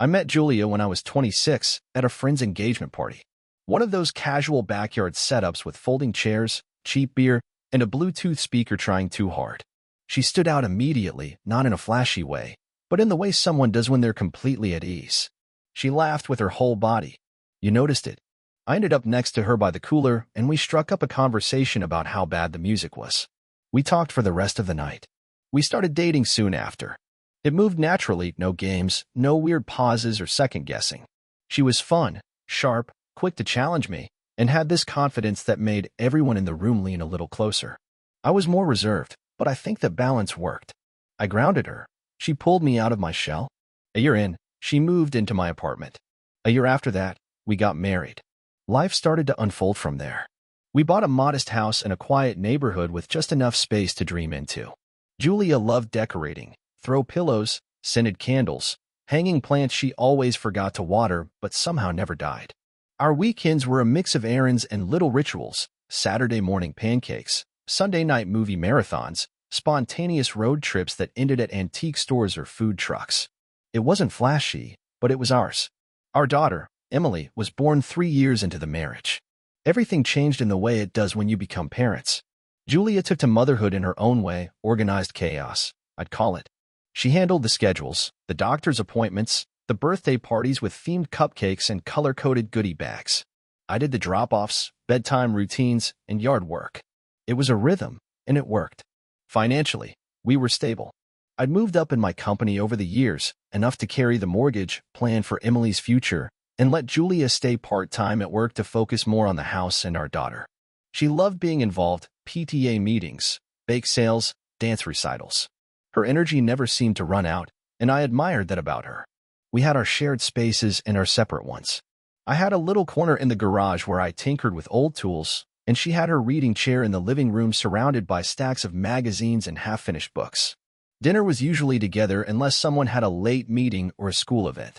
I met Julia when I was 26 at a friend's engagement party. One of those casual backyard setups with folding chairs, cheap beer, and a Bluetooth speaker trying too hard. She stood out immediately, not in a flashy way, but in the way someone does when they're completely at ease. She laughed with her whole body. You noticed it. I ended up next to her by the cooler, and we struck up a conversation about how bad the music was. We talked for the rest of the night. We started dating soon after. It moved naturally, no games, no weird pauses or second-guessing. She was fun, sharp, quick to challenge me, and had this confidence that made everyone in the room lean a little closer. I was more reserved, but I think the balance worked. I grounded her. She pulled me out of my shell. A year in, she moved into my apartment. A year after that, we got married. Life started to unfold from there. We bought a modest house in a quiet neighborhood with just enough space to dream into. Julia loved decorating, throw pillows, scented candles, hanging plants she always forgot to water but somehow never died. Our weekends were a mix of errands and little rituals: Saturday morning pancakes, Sunday night movie marathons, spontaneous road trips that ended at antique stores or food trucks. It wasn't flashy, but it was ours. Our daughter, Emily, was born 3 years into the marriage. Everything changed in the way it does when you become parents. Julia took to motherhood in her own way, organized chaos, I'd call it. She handled the schedules, the doctor's appointments, the birthday parties with themed cupcakes and color-coded goodie bags. I did the drop-offs, bedtime routines, and yard work. It was a rhythm, and it worked. Financially, we were stable. I'd moved up in my company over the years, enough to carry the mortgage, plan for Emily's future, and let Julia stay part-time at work to focus more on the house and our daughter. She loved being involved: PTA meetings, bake sales, dance recitals. Her energy never seemed to run out, and I admired that about her. We had our shared spaces and our separate ones. I had a little corner in the garage where I tinkered with old tools, and she had her reading chair in the living room surrounded by stacks of magazines and half-finished books. Dinner was usually together unless someone had a late meeting or a school event.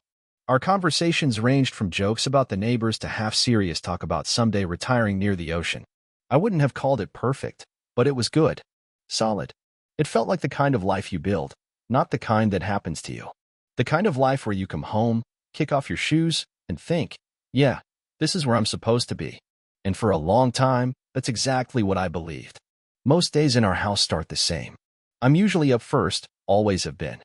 Our conversations ranged from jokes about the neighbors to half-serious talk about someday retiring near the ocean. I wouldn't have called it perfect, but it was good. Solid. It felt like the kind of life you build, not the kind that happens to you. The kind of life where you come home, kick off your shoes, and think, yeah, this is where I'm supposed to be. And for a long time, that's exactly what I believed. Most days in our house start the same. I'm usually up first, always have been.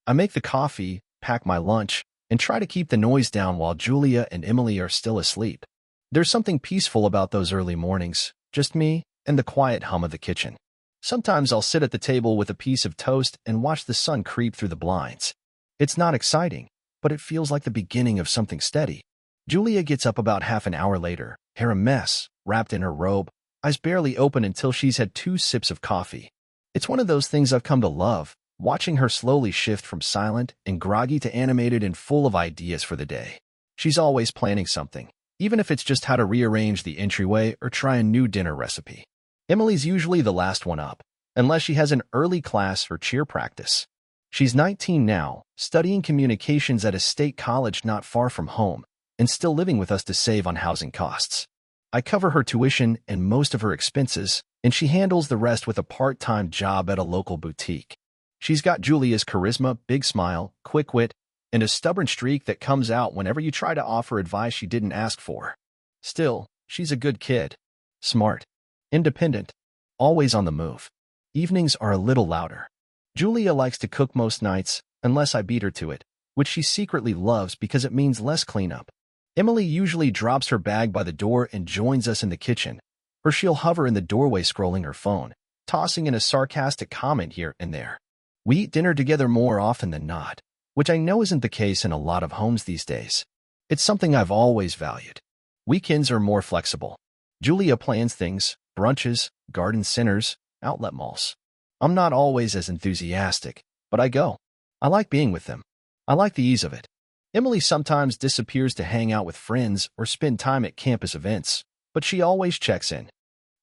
I make the coffee, pack my lunch, and try to keep the noise down while Julia and Emily are still asleep. There's something peaceful about those early mornings, just me and the quiet hum of the kitchen. Sometimes I'll sit at the table with a piece of toast and watch the sun creep through the blinds. It's not exciting, but it feels like the beginning of something steady. Julia gets up about half an hour later, hair a mess, wrapped in her robe, eyes barely open until she's had 2 sips of coffee. It's one of those things I've come to love, watching her slowly shift from silent and groggy to animated and full of ideas for the day. She's always planning something, even if it's just how to rearrange the entryway or try a new dinner recipe. Emily's usually the last one up, unless she has an early class or cheer practice. She's 19 now, studying communications at a state college not far from home, and still living with us to save on housing costs. I cover her tuition and most of her expenses, and she handles the rest with a part-time job at a local boutique. She's got Julia's charisma, big smile, quick wit, and a stubborn streak that comes out whenever you try to offer advice she didn't ask for. Still, she's a good kid. Smart. Independent. Always on the move. Evenings are a little louder. Julia likes to cook most nights, unless I beat her to it, which she secretly loves because it means less cleanup. Emily usually drops her bag by the door and joins us in the kitchen, or she'll hover in the doorway scrolling her phone, tossing in a sarcastic comment here and there. We eat dinner together more often than not, which I know isn't the case in a lot of homes these days. It's something I've always valued. Weekends are more flexible. Julia plans things: brunches, garden centers, outlet malls. I'm not always as enthusiastic, but I go. I like being with them. I like the ease of it. Emily sometimes disappears to hang out with friends or spend time at campus events, but she always checks in.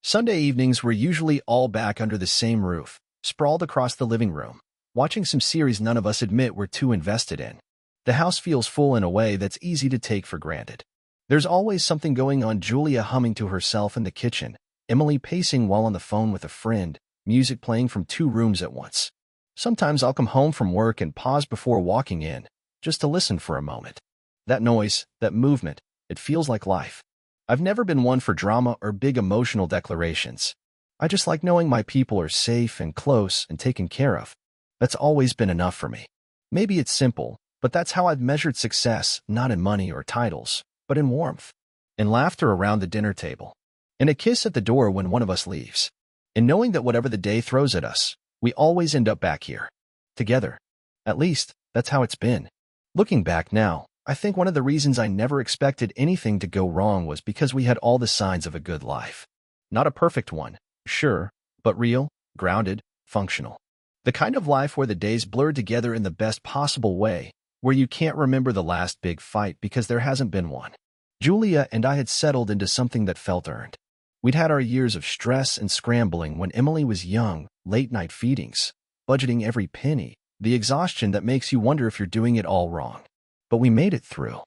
Sunday evenings we're usually all back under the same roof, sprawled across the living room, watching some series none of us admit we're too invested in. The house feels full in a way that's easy to take for granted. There's always something going on: Julia humming to herself in the kitchen, Emily pacing while on the phone with a friend, music playing from 2 rooms at once. Sometimes I'll come home from work and pause before walking in, just to listen for a moment. That noise, that movement, it feels like life. I've never been one for drama or big emotional declarations. I just like knowing my people are safe and close and taken care of. That's always been enough for me. Maybe it's simple, but that's how I've measured success, not in money or titles, but in warmth, in laughter around the dinner table, in a kiss at the door when one of us leaves, in knowing that whatever the day throws at us, we always end up back here, together. At least, that's how it's been. Looking back now, I think one of the reasons I never expected anything to go wrong was because we had all the signs of a good life. Not a perfect one, sure, but real, grounded, functional. The kind of life where the days blur together in the best possible way, where you can't remember the last big fight because there hasn't been one. Julia and I had settled into something that felt earned. We'd had our years of stress and scrambling when Emily was young, late-night feedings, budgeting every penny, the exhaustion that makes you wonder if you're doing it all wrong. But we made it through.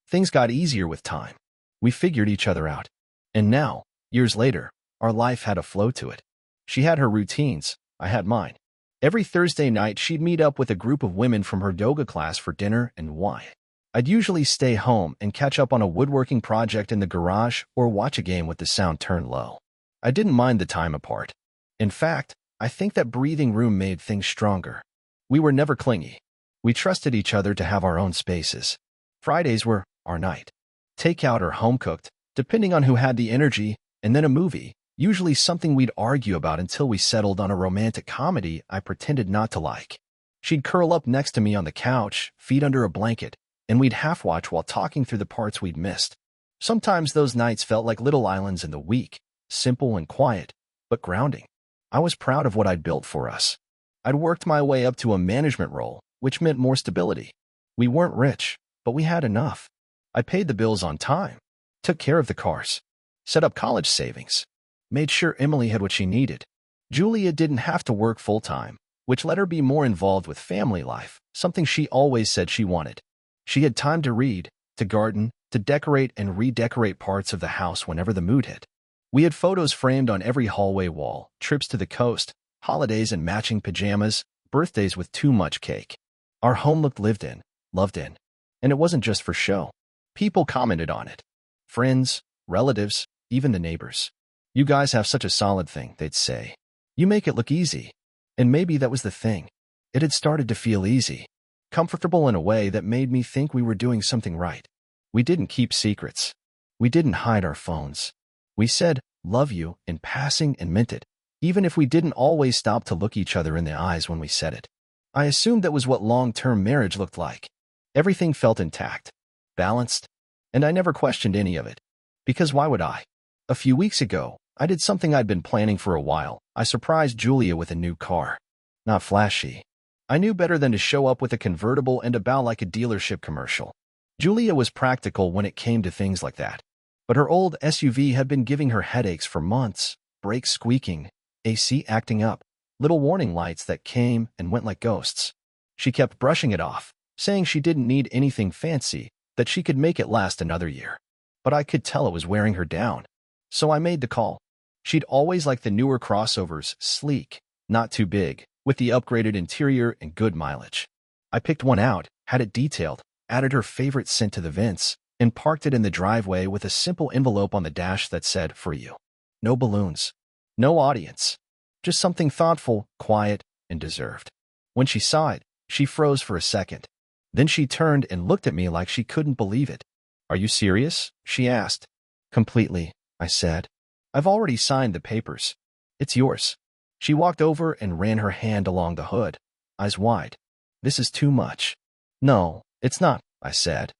Things got easier with time. We figured each other out. And now, years later, our life had a flow to it. She had her routines, I had mine. Every Thursday night, she'd meet up with a group of women from her yoga class for dinner and wine. I'd usually stay home and catch up on a woodworking project in the garage or watch a game with the sound turned low. I didn't mind the time apart. In fact, I think that breathing room made things stronger. We were never clingy. We trusted each other to have our own spaces. Fridays were our night. Takeout or home-cooked, depending on who had the energy, and then a movie, usually something we'd argue about until we settled on a romantic comedy I pretended not to like. She'd curl up next to me on the couch, feet under a blanket, and we'd half-watch while talking through the parts we'd missed. Sometimes those nights felt like little islands in the week, simple and quiet, but grounding. I was proud of what I'd built for us. I'd worked my way up to a management role, which meant more stability. We weren't rich, but we had enough. I paid the bills on time, took care of the cars, set up college savings, made sure Emily had what she needed. Julia didn't have to work full-time, which let her be more involved with family life, something she always said she wanted. She had time to read, to garden, to decorate and redecorate parts of the house whenever the mood hit. We had photos framed on every hallway wall, trips to the coast, holidays in matching pajamas, birthdays with too much cake. Our home looked lived in, loved in. And it wasn't just for show. People commented on it. Friends, relatives, even the neighbors. "You guys have such a solid thing," they'd say. "You make it look easy." And maybe that was the thing. It had started to feel easy. Comfortable in a way that made me think we were doing something right. We didn't keep secrets. We didn't hide our phones. We said, "Love you," in passing and meant it, even if we didn't always stop to look each other in the eyes when we said it. I assumed that was what long-term marriage looked like. Everything felt intact, balanced, and I never questioned any of it. Because why would I? A few weeks ago, I did something I'd been planning for a while. I surprised Julia with a new car. Not flashy. I knew better than to show up with a convertible and a bow like a dealership commercial. Julia was practical when it came to things like that. But her old SUV had been giving her headaches for months, brakes squeaking, AC acting up, little warning lights that came and went like ghosts. She kept brushing it off, saying she didn't need anything fancy, that she could make it last another year. But I could tell it was wearing her down. So I made the call. She'd always liked the newer crossovers, sleek, not too big, with the upgraded interior and good mileage. I picked one out, had it detailed, added her favorite scent to the vents, and parked it in the driveway with a simple envelope on the dash that said, "For you." No balloons. No audience. Just something thoughtful, quiet, and deserved. When she saw it, she froze for a second. Then she turned and looked at me like she couldn't believe it. "Are you serious?" she asked. "Completely," I said. "I've already signed the papers. It's yours." She walked over and ran her hand along the hood, eyes wide. "This is too much." "No, it's not," I said.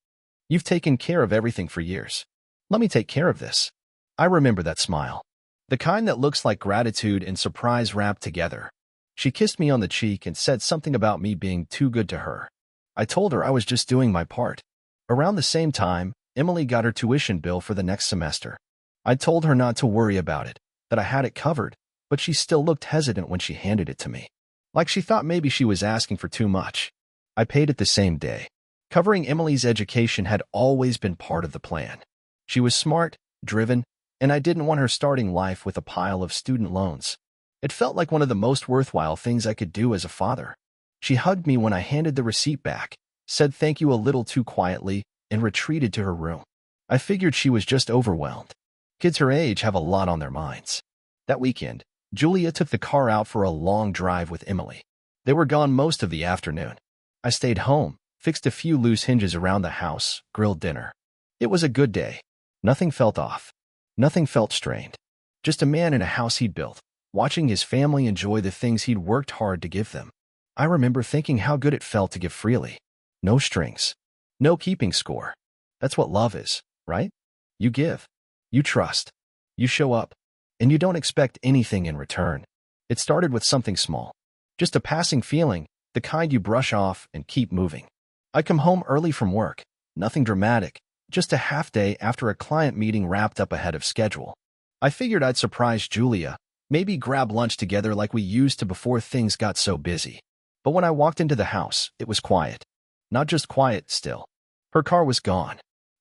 "You've taken care of everything for years. Let me take care of this." I remember that smile. The kind that looks like gratitude and surprise wrapped together. She kissed me on the cheek and said something about me being too good to her. I told her I was just doing my part. Around the same time, Emily got her tuition bill for the next semester. I told her not to worry about it, that I had it covered, but she still looked hesitant when she handed it to me. Like she thought maybe she was asking for too much. I paid it the same day. Covering Emily's education had always been part of the plan. She was smart, driven, and I didn't want her starting life with a pile of student loans. It felt like one of the most worthwhile things I could do as a father. She hugged me when I handed the receipt back, said thank you a little too quietly, and retreated to her room. I figured she was just overwhelmed. Kids her age have a lot on their minds. That weekend, Julia took the car out for a long drive with Emily. They were gone most of the afternoon. I stayed home, fixed a few loose hinges around the house, grilled dinner. It was a good day. Nothing felt off. Nothing felt strained. Just a man in a house he'd built, watching his family enjoy the things he'd worked hard to give them. I remember thinking how good it felt to give freely. No strings. No keeping score. That's what love is, right? You give. You trust. You show up. And you don't expect anything in return. It started with something small. Just a passing feeling, the kind you brush off and keep moving. I come home early from work. Nothing dramatic. Just a half day after a client meeting wrapped up ahead of schedule. I figured I'd surprise Julia, maybe grab lunch together like we used to before things got so busy. But when I walked into the house, it was quiet. Not just quiet, still. Her car was gone.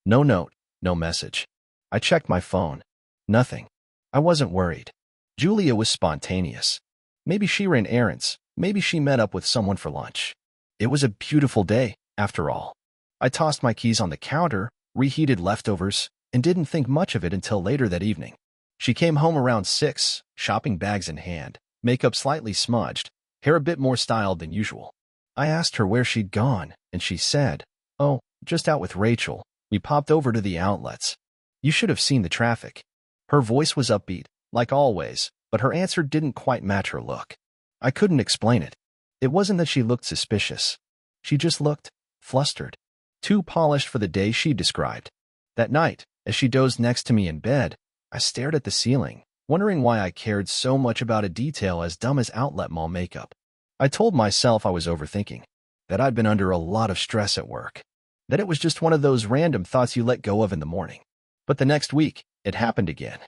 No note, no message. I checked my phone. Nothing. I wasn't worried. Julia was spontaneous. Maybe she ran errands. Maybe she met up with someone for lunch. It was a beautiful day, after all. I tossed my keys on the counter, reheated leftovers, and didn't think much of it until later that evening. She came home around 6, shopping bags in hand, makeup slightly smudged, hair a bit more styled than usual. I asked her where she'd gone, and she said, "Oh, just out with Rachel. We popped over to the outlets. You should have seen the traffic." Her voice was upbeat, like always, but her answer didn't quite match her look. I couldn't explain it. It wasn't that she looked suspicious. She just looked flustered. Too polished for the day she described. That night, as she dozed next to me in bed, I stared at the ceiling, wondering why I cared so much about a detail as dumb as outlet mall makeup. I told myself I was overthinking, that I'd been under a lot of stress at work, that it was just one of those random thoughts you let go of in the morning. But the next week, it happened again.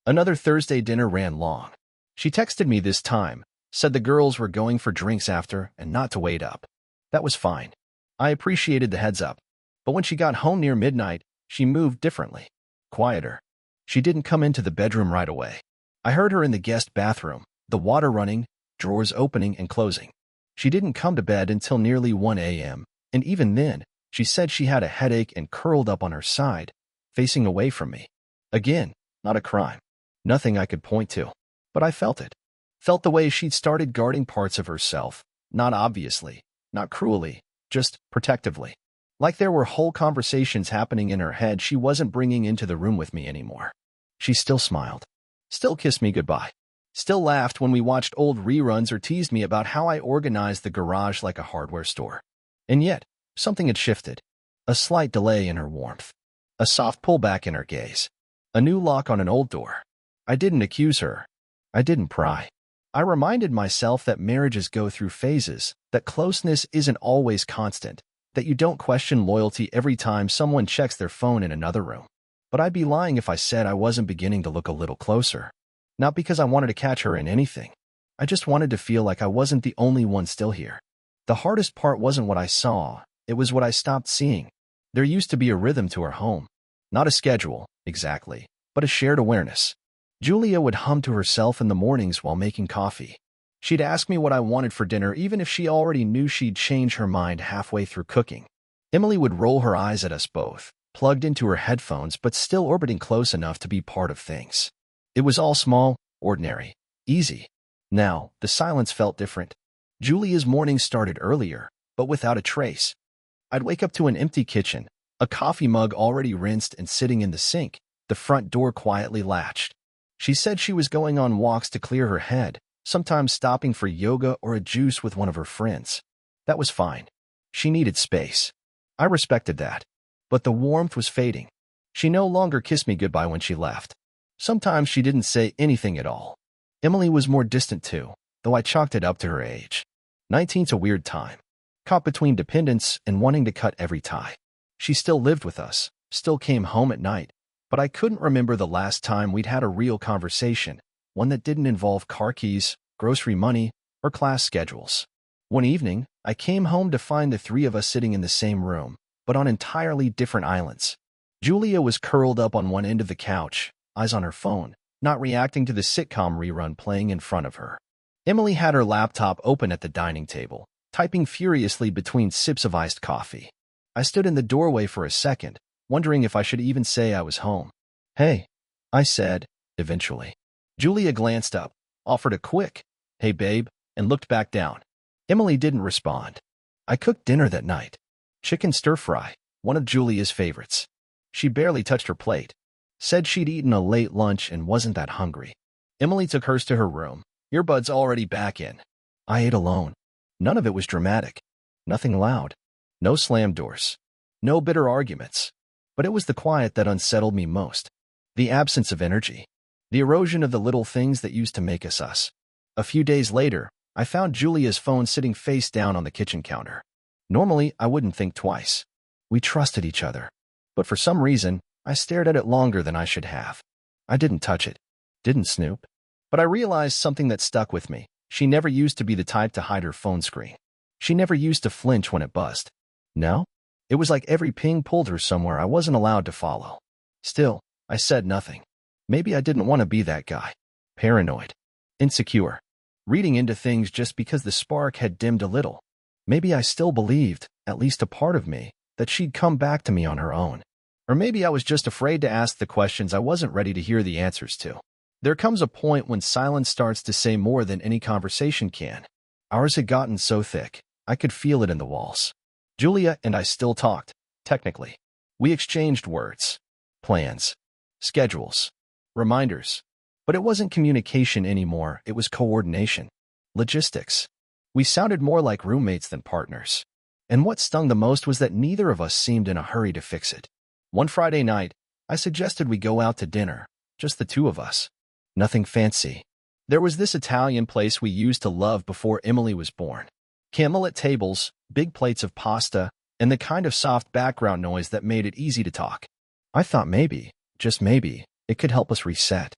Another Thursday dinner ran long. She texted me this time, said the girls were going for drinks after and not to wait up. That was fine. I appreciated the heads up. But when she got home near midnight, she moved differently. Quieter. She didn't come into the bedroom right away. I heard her in the guest bathroom, the water running, drawers opening and closing. She didn't come to bed until nearly 1 a.m., and even then, she said she had a headache and curled up on her side, facing away from me. Again, not a crime. Nothing I could point to. But I felt it. Felt the way she'd started guarding parts of herself, not obviously, not cruelly, just protectively. Like there were whole conversations happening in her head she wasn't bringing into the room with me anymore. She still smiled. Still kissed me goodbye. Still laughed when we watched old reruns or teased me about how I organized the garage like a hardware store. And yet, something had shifted. A slight delay in her warmth. A soft pullback in her gaze. A new lock on an old door. I didn't accuse her. I didn't pry. I reminded myself that marriages go through phases, that closeness isn't always constant, that you don't question loyalty every time someone checks their phone in another room. But I'd be lying if I said I wasn't beginning to look a little closer. Not because I wanted to catch her in anything. I just wanted to feel like I wasn't the only one still here. The hardest part wasn't what I saw, it was what I stopped seeing. There used to be a rhythm to our home. Not a schedule, exactly, but a shared awareness. Julia would hum to herself in the mornings while making coffee. She'd ask me what I wanted for dinner even if she already knew she'd change her mind halfway through cooking. Emily would roll her eyes at us both, plugged into her headphones but still orbiting close enough to be part of things. It was all small, ordinary, easy. Now, the silence felt different. Julia's mornings started earlier, but without a trace. I'd wake up to an empty kitchen, a coffee mug already rinsed and sitting in the sink, the front door quietly latched. She said she was going on walks to clear her head, sometimes stopping for yoga or a juice with one of her friends. That was fine. She needed space. I respected that. But the warmth was fading. She no longer kissed me goodbye when she left. Sometimes she didn't say anything at all. Emily was more distant too, though I chalked it up to her age. 19's a weird time. Caught between dependence and wanting to cut every tie. She still lived with us, still came home at night, but I couldn't remember the last time we'd had a real conversation, one that didn't involve car keys, grocery money, or class schedules. One evening, I came home to find the three of us sitting in the same room, but on entirely different islands. Julia was curled up on one end of the couch, eyes on her phone, not reacting to the sitcom rerun playing in front of her. Emily had her laptop open at the dining table, typing furiously between sips of iced coffee. I stood in the doorway for a second, wondering if I should even say I was home. "Hey," I said, eventually. Julia glanced up, offered a quick, "Hey, babe," and looked back down. Emily didn't respond. I cooked dinner that night. Chicken stir-fry, one of Julia's favorites. She barely touched her plate. Said she'd eaten a late lunch and wasn't that hungry. Emily took hers to her room, earbuds already back in. I ate alone. None of it was dramatic. Nothing loud. No slammed doors. No bitter arguments. But it was the quiet that unsettled me most. The absence of energy. The erosion of the little things that used to make us us. A few days later, I found Julia's phone sitting face down on the kitchen counter. Normally, I wouldn't think twice. We trusted each other. But for some reason, I stared at it longer than I should have. I didn't touch it. Didn't snoop. But I realized something that stuck with me. She never used to be the type to hide her phone screen. She never used to flinch when it buzzed. No? It was like every ping pulled her somewhere I wasn't allowed to follow. Still, I said nothing. Maybe I didn't want to be that guy. Paranoid. Insecure. Reading into things just because the spark had dimmed a little. Maybe I still believed, at least a part of me, that she'd come back to me on her own. Or maybe I was just afraid to ask the questions I wasn't ready to hear the answers to. There comes a point when silence starts to say more than any conversation can. Ours had gotten so thick, I could feel it in the walls. Julia and I still talked, technically. We exchanged words, plans, schedules, reminders. But it wasn't communication anymore, it was coordination, logistics. We sounded more like roommates than partners. And what stung the most was that neither of us seemed in a hurry to fix it. One Friday night, I suggested we go out to dinner, just the two of us. Nothing fancy. There was this Italian place we used to love before Emily was born. Candlelit tables, big plates of pasta, and the kind of soft background noise that made it easy to talk. I thought maybe, just maybe, it could help us reset.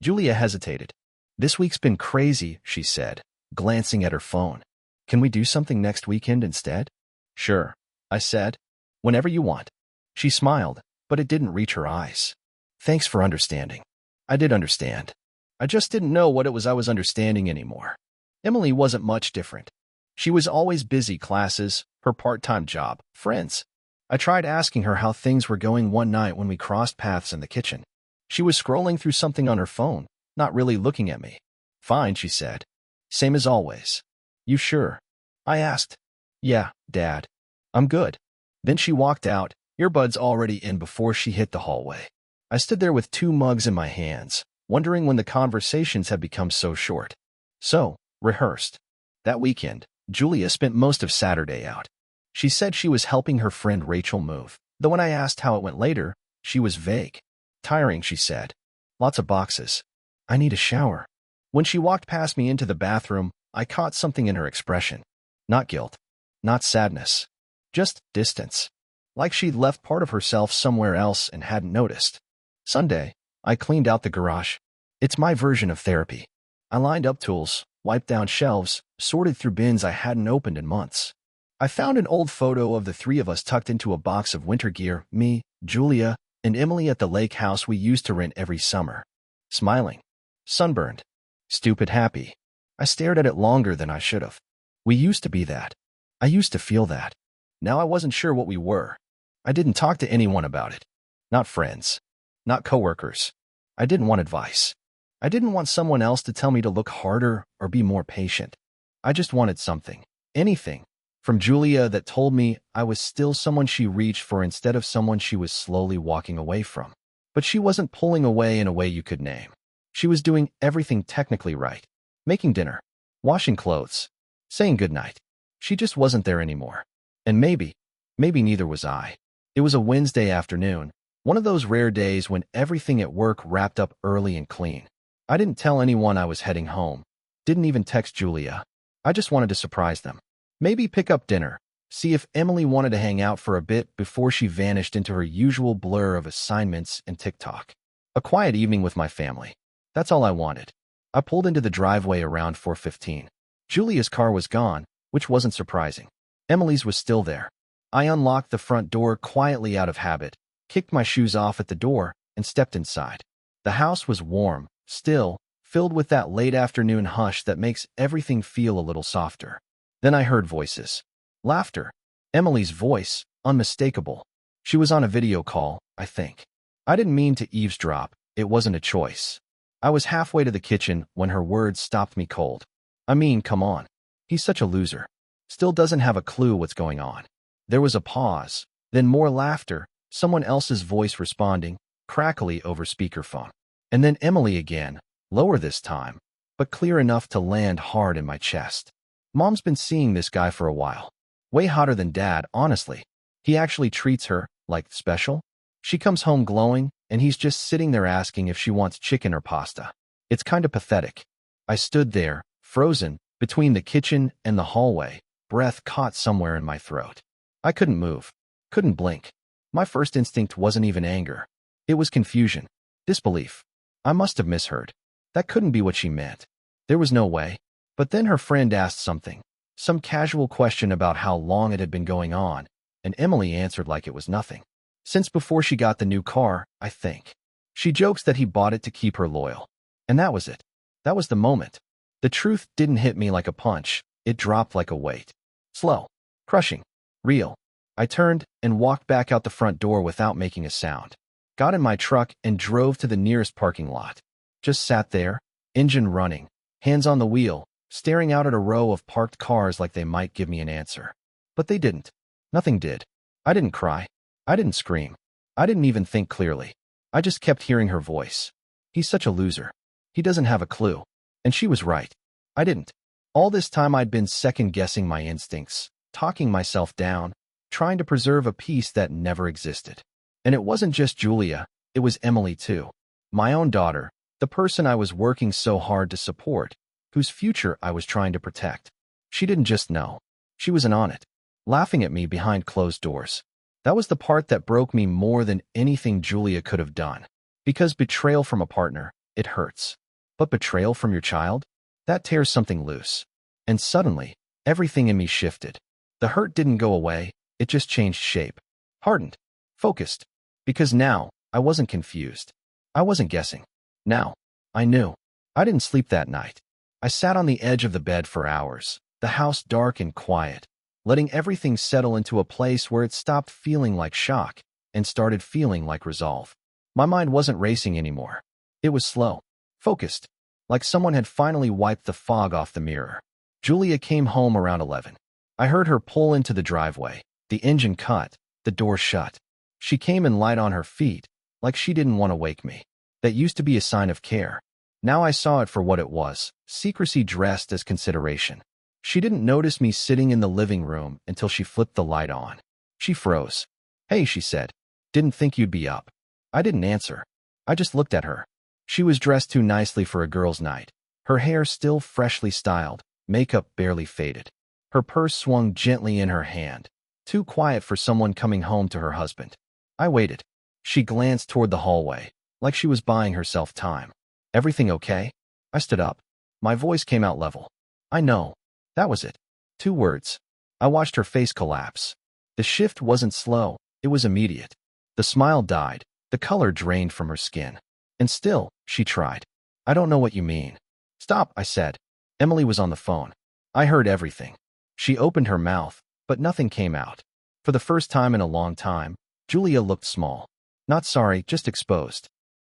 Julia hesitated. "This week's been crazy," she said, glancing at her phone. "Can we do something next weekend instead?" "Sure," I said. "Whenever you want." She smiled, but it didn't reach her eyes. "Thanks for understanding." I did understand. I just didn't know what it was I was understanding anymore. Emily wasn't much different. She was always busy, classes, her part-time job, friends. I tried asking her how things were going one night when we crossed paths in the kitchen. She was scrolling through something on her phone, not really looking at me. "Fine," she said. "Same as always." "You sure?" I asked. "Yeah, Dad. I'm good." Then she walked out, earbuds already in before she hit the hallway. I stood there with two mugs in my hands, wondering when the conversations had become so short. So, rehearsed. That weekend, Julia spent most of Saturday out. She said she was helping her friend Rachel move, though when I asked how it went later, she was vague. "Tiring," she said. "Lots of boxes. I need a shower." When she walked past me into the bathroom, I caught something in her expression. Not guilt. Not sadness. Just distance. Like she'd left part of herself somewhere else and hadn't noticed. Sunday, I cleaned out the garage. It's my version of therapy. I lined up tools, wiped down shelves, sorted through bins I hadn't opened in months. I found an old photo of the three of us tucked into a box of winter gear, me, Julia, and Emily at the lake house we used to rent every summer. Smiling. Sunburned. Stupid happy. I stared at it longer than I should have. We used to be that. I used to feel that. Now I wasn't sure what we were. I didn't talk to anyone about it. Not friends. Not coworkers. I didn't want advice. I didn't want someone else to tell me to look harder or be more patient. I just wanted something. Anything. From Julia that told me I was still someone she reached for instead of someone she was slowly walking away from. But she wasn't pulling away in a way you could name. She was doing everything technically right. Making dinner. Washing clothes. Saying goodnight. She just wasn't there anymore. And maybe neither was I. It was a Wednesday afternoon, one of those rare days when everything at work wrapped up early and clean. I didn't tell anyone I was heading home. Didn't even text Julia. I just wanted to surprise them. Maybe pick up dinner. See if Emily wanted to hang out for a bit before she vanished into her usual blur of assignments and TikTok. A quiet evening with my family. That's all I wanted. I pulled into the driveway around 4:15. Julia's car was gone, which wasn't surprising. Emily's was still there. I unlocked the front door quietly out of habit, kicked my shoes off at the door, and stepped inside. The house was warm, still, filled with that late afternoon hush that makes everything feel a little softer. Then I heard voices. Laughter. Emily's voice, unmistakable. She was on a video call, I think. I didn't mean to eavesdrop. It wasn't a choice. I was halfway to the kitchen when her words stopped me cold. I mean, come on. He's such a loser. Still doesn't have a clue what's going on. There was a pause, then more laughter, someone else's voice responding, crackly over speakerphone. And then Emily again, lower this time, but clear enough to land hard in my chest. Mom's been seeing this guy for a while. Way hotter than Dad, honestly. He actually treats her, like, special. She comes home glowing, and he's just sitting there asking if she wants chicken or pasta. It's kind of pathetic. I stood there, frozen, between the kitchen and the hallway, breath caught somewhere in my throat. I couldn't move, couldn't blink. My first instinct wasn't even anger. It was confusion, disbelief. I must have misheard. That couldn't be what she meant. There was no way. But then her friend asked something, some casual question about how long it had been going on, and Emily answered like it was nothing. Since before she got the new car, I think. She jokes that he bought it to keep her loyal. And that was it. That was the moment. The truth didn't hit me like a punch. It dropped like a weight. Slow. Crushing. Real. I turned and walked back out the front door without making a sound. Got in my truck and drove to the nearest parking lot. Just sat there, engine running, hands on the wheel, staring out at a row of parked cars like they might give me an answer. But they didn't. Nothing did. I didn't cry. I didn't scream. I didn't even think clearly. I just kept hearing her voice. He's such a loser. He doesn't have a clue. And she was right. I didn't. All this time I'd been second-guessing my instincts, talking myself down, trying to preserve a peace that never existed. And it wasn't just Julia, it was Emily too. My own daughter, the person I was working so hard to support, whose future I was trying to protect. She didn't just know. She was in on it, laughing at me behind closed doors. That was the part that broke me more than anything Julia could have done. Because betrayal from a partner, it hurts. But betrayal from your child? That tears something loose. And suddenly, everything in me shifted. The hurt didn't go away, it just changed shape. Hardened. Focused. Because now, I wasn't confused. I wasn't guessing. Now, I knew. I didn't sleep that night. I sat on the edge of the bed for hours, the house dark and quiet, letting everything settle into a place where it stopped feeling like shock and started feeling like resolve. My mind wasn't racing anymore. It was slow, focused, like someone had finally wiped the fog off the mirror. Julia came home around 11. I heard her pull into the driveway, the engine cut, the door shut. She came in light on her feet, like she didn't want to wake me. That used to be a sign of care. Now I saw it for what it was, secrecy dressed as consideration. She didn't notice me sitting in the living room until she flipped the light on. She froze. "Hey," she said. "Didn't think you'd be up." I didn't answer. I just looked at her. She was dressed too nicely for a girl's night. Her hair still freshly styled, makeup barely faded. Her purse swung gently in her hand, too quiet for someone coming home to her husband. I waited. She glanced toward the hallway, like she was buying herself time. "Everything okay?" I stood up. My voice came out level. "I know." That was it. 2 words. I watched her face collapse. The shift wasn't slow, it was immediate. The smile died, the color drained from her skin. And still, she tried. "I don't know what you mean." "Stop," I said. Emily was on the phone. I heard everything. She opened her mouth, but nothing came out. For the first time in a long time, Julia looked small. Not sorry, just exposed.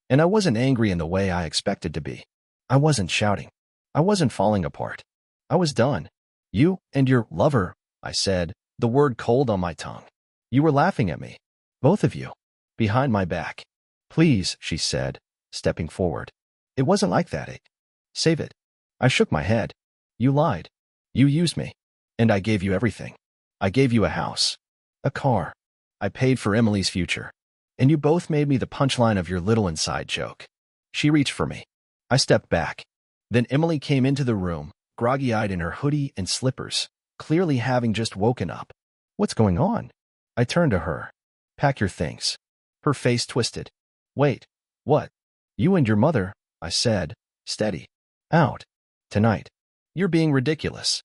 And I wasn't angry in the way I expected to be. I wasn't shouting. I wasn't falling apart. I was done. "You and your lover," I said, the word cold on my tongue. "You were laughing at me. Both of you. Behind my back." "Please," she said, stepping forward. "It wasn't like that. Save it." I shook my head. "You lied. You used me. And I gave you everything. I gave you a house. A car. I paid for Emily's future. And you both made me the punchline of your little inside joke." She reached for me. I stepped back. Then Emily came into the room, groggy-eyed in her hoodie and slippers, clearly having just woken up. "What's going on?" I turned to her. "Pack your things." Her face twisted. "Wait, what?" "You and your mother," I said, steady. "Out. Tonight." "You're being ridiculous."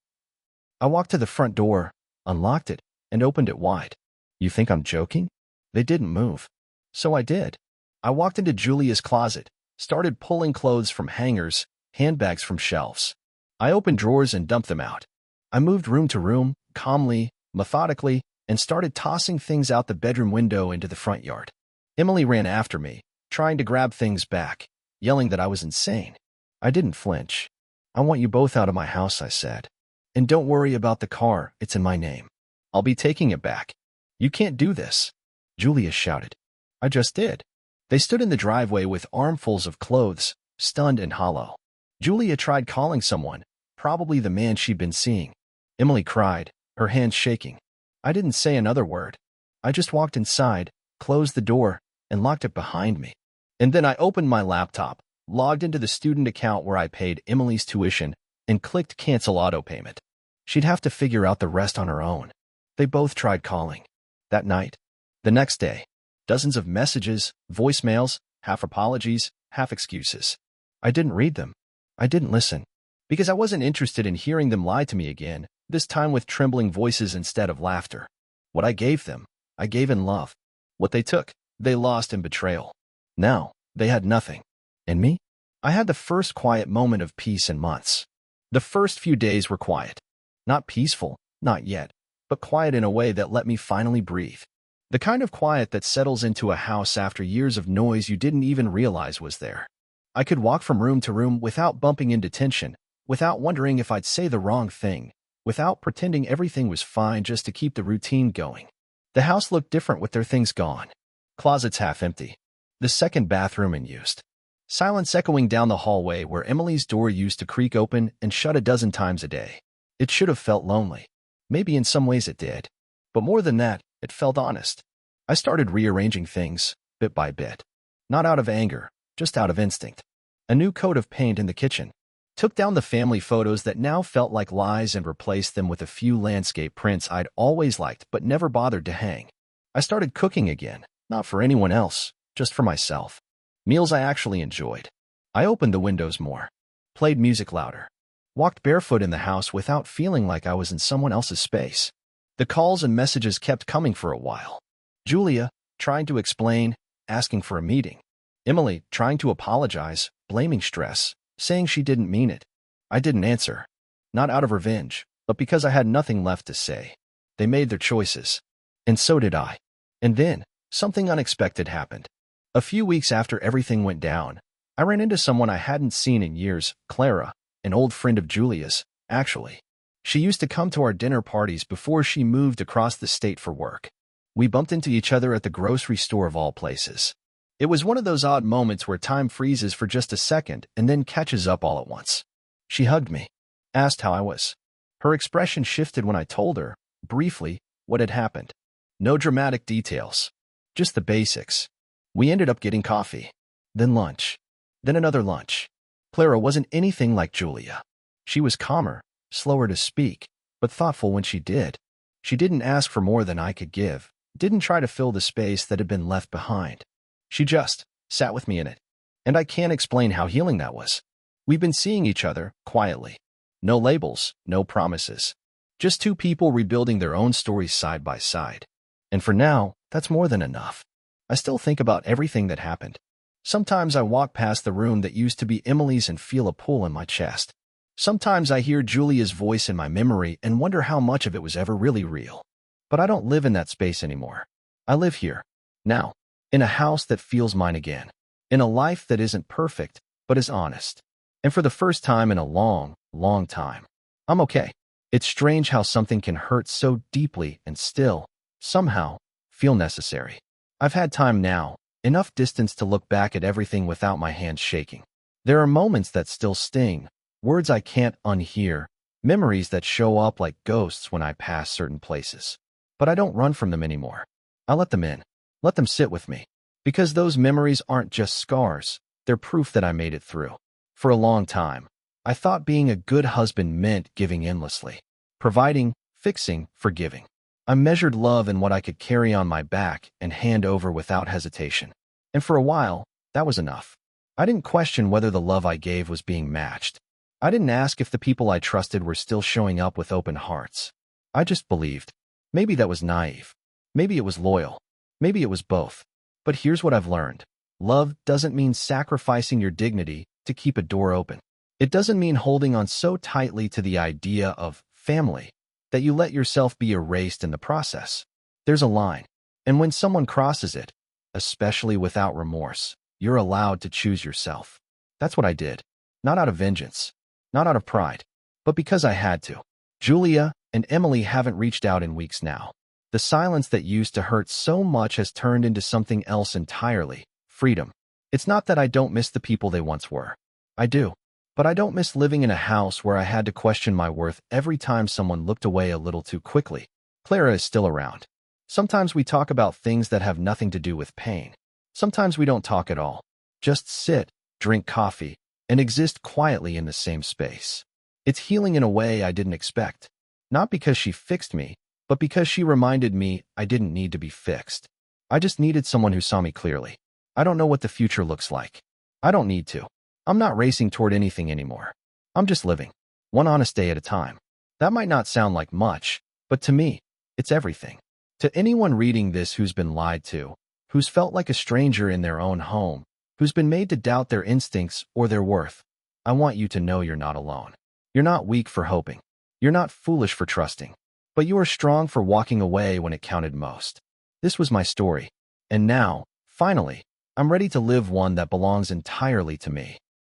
I walked to the front door, unlocked it, and opened it wide. "You think I'm joking?" They didn't move. So I did. I walked into Julia's closet, started pulling clothes from hangers, handbags from shelves. I opened drawers and dumped them out. I moved room to room, calmly, methodically, and started tossing things out the bedroom window into the front yard. Emily ran after me, trying to grab things back, yelling that I was insane. I didn't flinch. "I want you both out of my house," I said. "And don't worry about the car, it's in my name. I'll be taking it back." "You can't do this," Julia shouted. "I just did." They stood in the driveway with armfuls of clothes, stunned and hollow. Julia tried calling someone, probably the man she'd been seeing. Emily cried, her hands shaking. I didn't say another word. I just walked inside, closed the door, and locked it behind me. And then I opened my laptop, logged into the student account where I paid Emily's tuition, and clicked cancel auto payment. She'd have to figure out the rest on her own. They both tried calling. That night. The next day. Dozens of messages, voicemails, half apologies, half excuses. I didn't read them. I didn't listen. Because I wasn't interested in hearing them lie to me again, this time with trembling voices instead of laughter. What I gave them, I gave in love. What they took, they lost in betrayal. Now, they had nothing. And me? I had the first quiet moment of peace in months. The first few days were quiet. Not peaceful, not yet, but quiet in a way that let me finally breathe. The kind of quiet that settles into a house after years of noise you didn't even realize was there. I could walk from room to room without bumping into tension, without wondering if I'd say the wrong thing, without pretending everything was fine just to keep the routine going. The house looked different with their things gone. Closets half empty. The second bathroom unused. Silence echoing down the hallway where Emily's door used to creak open and shut a dozen times a day. It should have felt lonely. Maybe in some ways it did. But more than that, it felt honest. I started rearranging things, bit by bit. Not out of anger, just out of instinct. A new coat of paint in the kitchen. Took down the family photos that now felt like lies and replaced them with a few landscape prints I'd always liked but never bothered to hang. I started cooking again, not for anyone else, just for myself. Meals I actually enjoyed. I opened the windows more. Played music louder. Walked barefoot in the house without feeling like I was in someone else's space. The calls and messages kept coming for a while. Julia, trying to explain, asking for a meeting. Emily, trying to apologize, blaming stress, saying she didn't mean it. I didn't answer. Not out of revenge, but because I had nothing left to say. They made their choices. And so did I. And then, something unexpected happened. A few weeks after everything went down, I ran into someone I hadn't seen in years, Clara, an old friend of Julia's, actually. She used to come to our dinner parties before she moved across the state for work. We bumped into each other at the grocery store of all places. It was one of those odd moments where time freezes for just a second and then catches up all at once. She hugged me, asked how I was. Her expression shifted when I told her, briefly, what had happened. No dramatic details, just the basics. We ended up getting coffee, then lunch, then another lunch. Clara wasn't anything like Julia. She was calmer, slower to speak, but thoughtful when she did. She didn't ask for more than I could give, didn't try to fill the space that had been left behind. She just sat with me in it. And I can't explain how healing that was. We've been seeing each other, quietly. No labels, no promises. Just two people rebuilding their own stories side by side. And for now, that's more than enough. I still think about everything that happened. Sometimes I walk past the room that used to be Emily's and feel a pull in my chest. Sometimes I hear Julia's voice in my memory and wonder how much of it was ever really real. But I don't live in that space anymore. I live here, now, in a house that feels mine again, in a life that isn't perfect, but is honest. And for the first time in a long, long time, I'm okay. It's strange how something can hurt so deeply and still, somehow, feel necessary. I've had time now, enough distance to look back at everything without my hands shaking. There are moments that still sting, words I can't unhear, memories that show up like ghosts when I pass certain places. But I don't run from them anymore. I let them in, let them sit with me. Because those memories aren't just scars, they're proof that I made it through. For a long time, I thought being a good husband meant giving endlessly. Providing, fixing, forgiving. I measured love in what I could carry on my back and hand over without hesitation. And for a while, that was enough. I didn't question whether the love I gave was being matched. I didn't ask if the people I trusted were still showing up with open hearts. I just believed. Maybe that was naive. Maybe it was loyal. Maybe it was both. But here's what I've learned. Love doesn't mean sacrificing your dignity to keep a door open. It doesn't mean holding on so tightly to the idea of family, that you let yourself be erased in the process. There's a line, and when someone crosses it, especially without remorse, you're allowed to choose yourself. That's what I did. Not out of vengeance, not out of pride, but because I had to. Julia and Emily haven't reached out in weeks now. The silence that used to hurt so much has turned into something else entirely: freedom. It's not that I don't miss the people they once were. I do. But I don't miss living in a house where I had to question my worth every time someone looked away a little too quickly. Clara is still around. Sometimes we talk about things that have nothing to do with pain. Sometimes we don't talk at all. Just sit, drink coffee, and exist quietly in the same space. It's healing in a way I didn't expect. Not because she fixed me, but because she reminded me I didn't need to be fixed. I just needed someone who saw me clearly. I don't know what the future looks like. I don't need to. I'm not racing toward anything anymore. I'm just living, one honest day at a time. That might not sound like much, but to me, it's everything. To anyone reading this who's been lied to, who's felt like a stranger in their own home, who's been made to doubt their instincts or their worth, I want you to know you're not alone. You're not weak for hoping. You're not foolish for trusting. But you are strong for walking away when it counted most. This was my story. And now, finally, I'm ready to live one that belongs entirely to me.